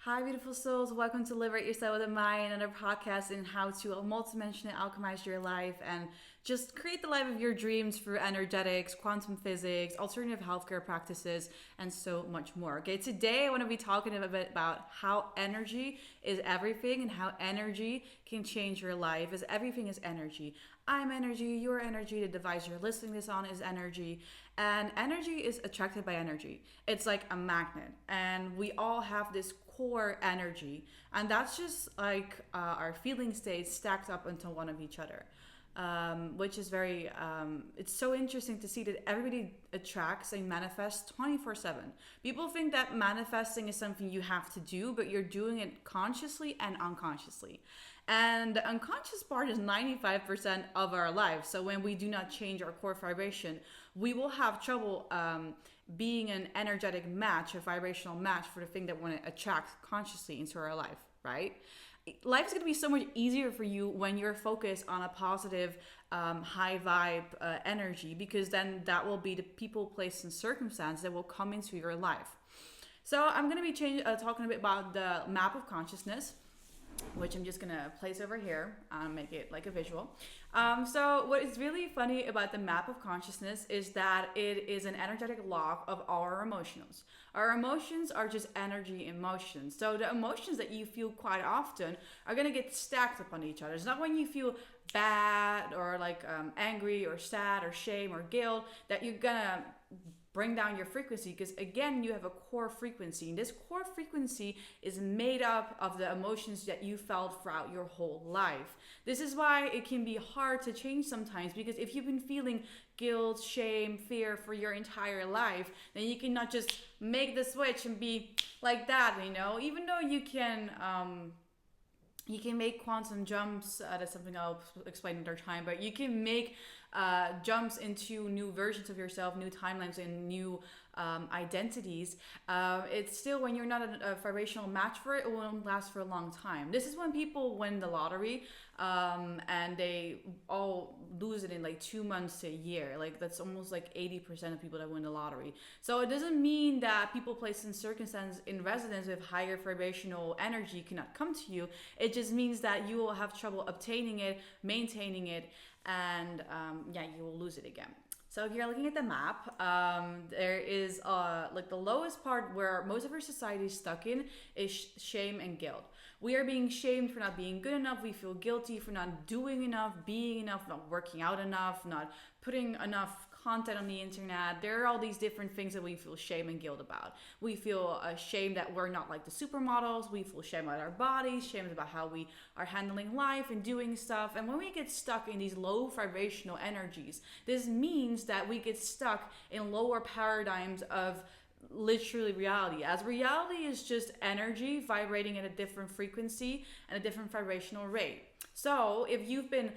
Hi, beautiful souls. Welcome to Liberate Yourself with a Mind, another podcast in how to multidimensionally alchemize your life and just create the life of your dreams through energetics, quantum physics, alternative healthcare practices, and so much more. Okay, today I want to be talking a bit about how energy is everything and how energy can change your life, as everything is energy. I'm energy, you're energy, the device you're listening this on is energy, and energy is attracted by energy. It's like a magnet, and we all have this core energy, and that's just like our feeling states stacked up into one of each other. Which is very, it's so interesting to see that everybody attracts and manifests 24/7. People think that manifesting is something you have to do, but you're doing it consciously and unconsciously. And the unconscious part is 95% of our life. So when we do not change our core vibration, we will have trouble being an energetic match, a vibrational match for the thing that we want to attract consciously into our life, right? Life is going to be so much easier for you when you're focused on a positive, high vibe energy, because then that will be the people, place, and circumstance that will come into your life. So I'm going to be talking a bit about the map of consciousness, which I'm just gonna place over here and make it like a visual. So what is really funny about the map of consciousness is that it is an energetic log of our emotions. Our emotions are just energy emotions. So the emotions that you feel quite often are gonna get stacked upon each other. It's not when you feel bad or like angry or sad or shame or guilt that you're gonna bring down your frequency, because again, you have a core frequency, and this core frequency is made up of the emotions that you felt throughout your whole life. This is why it can be hard to change sometimes, because if you've been feeling guilt, shame, fear for your entire life, then you cannot just make the switch and be like that, even though you can make quantum jumps. That's something I'll explain another time, but you can make jumps into new versions of yourself, new timelines, and new identities. It's still, when you're not a vibrational match for it, it won't last for a long time. This is when people win the lottery and they all lose it in like 2 months to a year. Like that's almost like 80% of people that win the lottery. So it doesn't mean that people placed in circumstance in resonance with higher vibrational energy cannot come to you. It just means that you will have trouble obtaining it, maintaining it, and you will lose it again. So if you're looking at the map, there is like the lowest part where most of our society is stuck in is shame and guilt. We are being shamed for not being good enough. We feel guilty for not doing enough, being enough, not working out enough, not putting enough content on the internet. There are all these different things that we feel shame and guilt about. We feel shame that we're not like the supermodels. We feel shame about our bodies, shame about how we are handling life and doing stuff. And when we get stuck in these low vibrational energies, this means that we get stuck in lower paradigms of literally reality, as reality is just energy vibrating at a different frequency and a different vibrational rate. So if you've been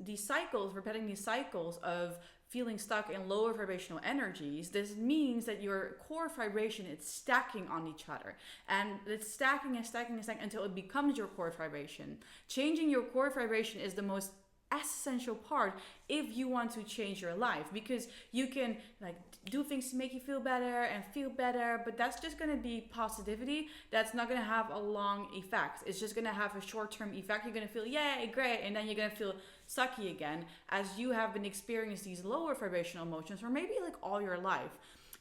repeating these cycles of feeling stuck in lower vibrational energies, this means that your core vibration is stacking on each other, and it's stacking and stacking and stacking until it becomes your core vibration. Changing your core vibration is the most essential part if you want to change your life, because you can like do things to make you feel better and feel better, but that's just going to be positivity. That's not going to have a long effect. It's just going to have a short-term effect. You're going to feel yay, great, and then you're going to feel sucky again, as you have been experiencing these lower vibrational emotions for maybe like all your life.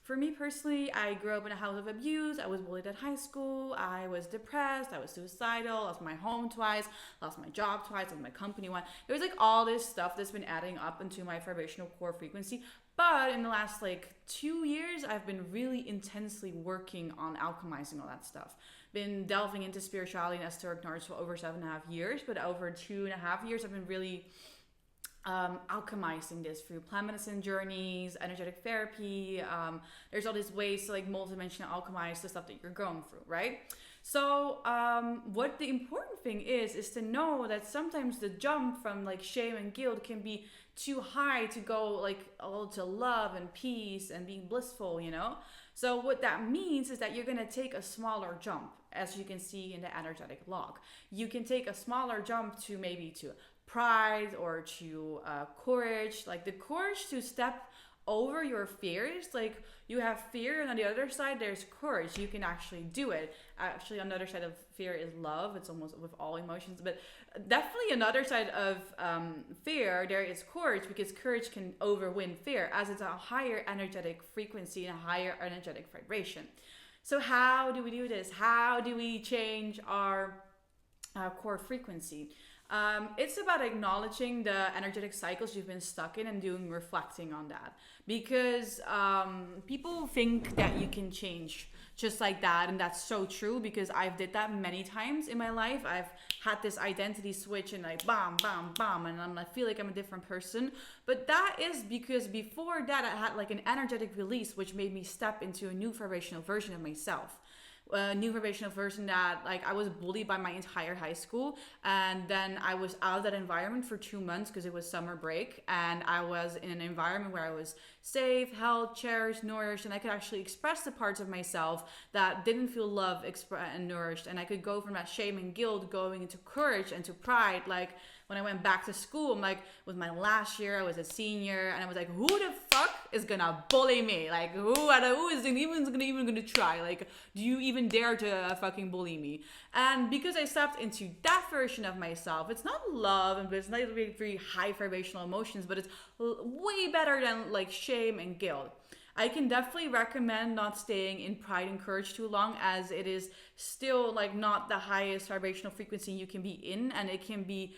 For me personally, I grew up in a house of abuse. I was bullied at high school. I was depressed. I was suicidal. Lost my home twice. Lost my job twice. Lost my company once. There was like all this stuff that's been adding up into my vibrational core frequency. But in the last like 2 years, I've been really intensely working on alchemizing all that stuff. Been delving into spirituality and esoteric knowledge for over 7.5 years. But over 2.5 years, I've been really alchemizing this through plant medicine journeys, energetic therapy. There's all these ways to like multidimensional alchemize the stuff that you're going through, right? So what the important thing is to know that sometimes the jump from like shame and guilt can be too high to go like all to love and peace and being blissful, So what that means is that you're going to take a smaller jump, as you can see in the energetic log. You can take a smaller jump to maybe to pride or to courage, like the courage to step over your fears. Like you have fear, and on the other side there's courage. You can actually do it. Actually, on the other side of fear is love. It's almost with all emotions, but definitely another side of fear, there is courage, because courage can overwin fear, as it's a higher energetic frequency and a higher energetic vibration. So how do we do this? How do we change our core frequency? It's about acknowledging the energetic cycles you've been stuck in and doing reflecting on that, because people think that you can change just like that, and that's so true, because I've did that many times in my life. I've had this identity switch and like bam bam bam, and I feel like I'm a different person. But that is because before that I had like an energetic release, which made me step into a new vibrational version of myself. A new vibrational version that, like, I was bullied by my entire high school, and then I was out of that environment for 2 months because it was summer break, and I was in an environment where I was safe, held, cherished, nourished, and I could actually express the parts of myself that didn't feel loved, and nourished, and I could go from that shame and guilt going into courage and to pride. Like when I went back to school, I'm like, with my last year, I was a senior, and I was like, who the fuck is gonna bully me? Like, who is even gonna try? Like, do you even dare to fucking bully me? And because I stepped into that version of myself, it's not love, and it's not very high vibrational emotions, but it's way better than like shame and guilt. I can definitely recommend not staying in pride and courage too long, as it is still like not the highest vibrational frequency you can be in, and it can be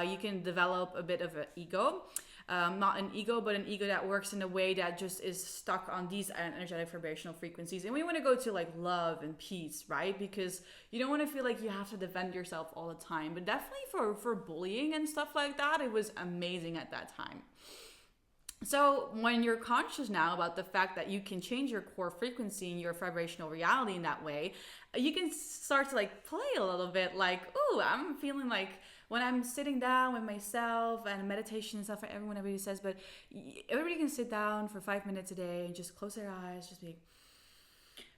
you can develop a bit of an ego. Not an ego, but an ego that works in a way that just is stuck on these energetic vibrational frequencies. And we want to go to like love and peace, right? Because you don't want to feel like you have to defend yourself all the time. But definitely for bullying and stuff like that, it was amazing at that time. So when you're conscious now about the fact that you can change your core frequency and your vibrational reality in that way, you can start to like play a little bit like, oh, I'm feeling like when I'm sitting down with myself, and meditation and stuff, everybody says, but everybody can sit down for 5 minutes a day and just close their eyes, just be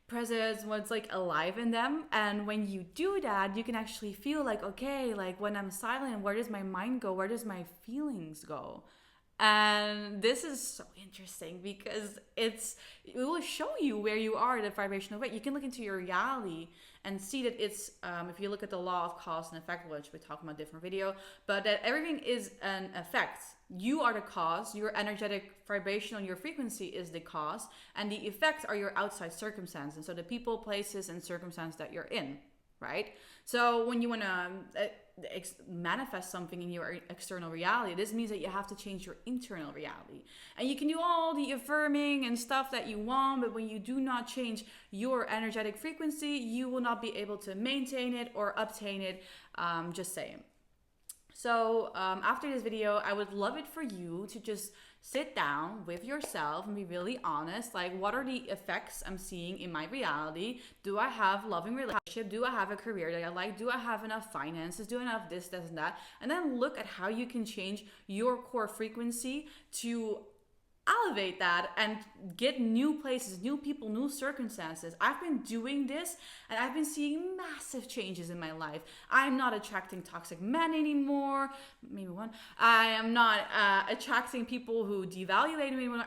present, what's like alive in them. And when you do that, you can actually feel like, okay, like when I'm silent, where does my mind go? Where does my feelings go? And this is so interesting, because it will show you where you are in the vibrational rate. You can look into your reality and see that it's, if you look at the law of cause and effect, which we talk about in a different video, but that everything is an effect. You are the cause, your energetic vibration on your frequency is the cause, and the effects are your outside circumstances. And so the people, places, and circumstances that you're in, right? So when you want to manifest something in your external reality, this means that you have to change your internal reality. And you can do all the affirming and stuff that you want, but when you do not change your energetic frequency, you will not be able to maintain it or obtain it. Just saying. So after this video, I would love it for you to just sit down with yourself and be really honest. Like, what are the effects I'm seeing in my reality? Do I have loving relationship? Do I have a career that I like? Do I have enough finances? Do I have this, and that? And then look at how you can change your core frequency to elevate that and get new places, new people, new circumstances. I've been doing this, and I've been seeing massive changes in my life. I'm not attracting toxic men anymore, maybe one. I am not attracting people who devaluate me anymore.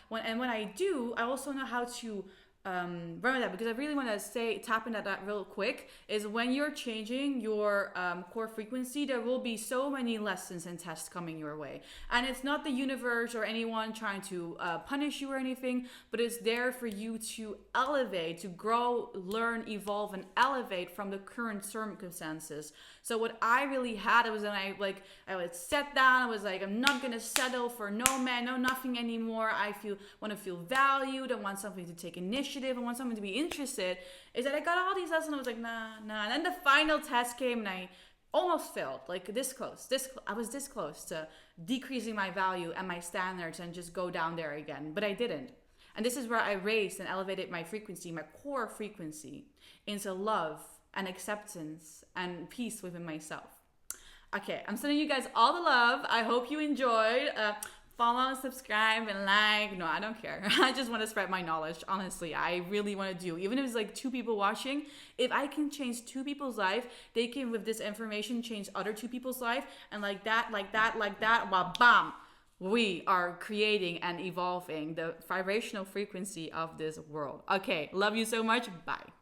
When I do, I also know how to remember that, because I really want to tap into that real quick, is when you're changing your core frequency, there will be so many lessons and tests coming your way. And it's not the universe or anyone trying to punish you or anything, but it's there for you to elevate, to grow, learn, evolve, and elevate from the current circumstances. So what I really had, it was when I would sit down, I was like, I'm not going to settle for no man, no nothing anymore. I want to feel valued. I want something to take initiative. I want someone to be interested. Is that I got all these lessons. I was like, nah. And then the final test came, and I almost failed, like this close. I was this close to decreasing my value and my standards and just go down there again. But I didn't. And this is where I raised and elevated my frequency, my core frequency, into love and acceptance and peace within myself. Okay, I'm sending you guys all the love. I hope you enjoyed. Follow, subscribe, and like. No, I don't care. I just want to spread my knowledge. Honestly, I really want to do. Even if it's like 2 people watching, if I can change 2 people's life, they can, with this information, change other 2 people's life. And like that, well, bam. We are creating and evolving the vibrational frequency of this world. Okay, love you so much. Bye.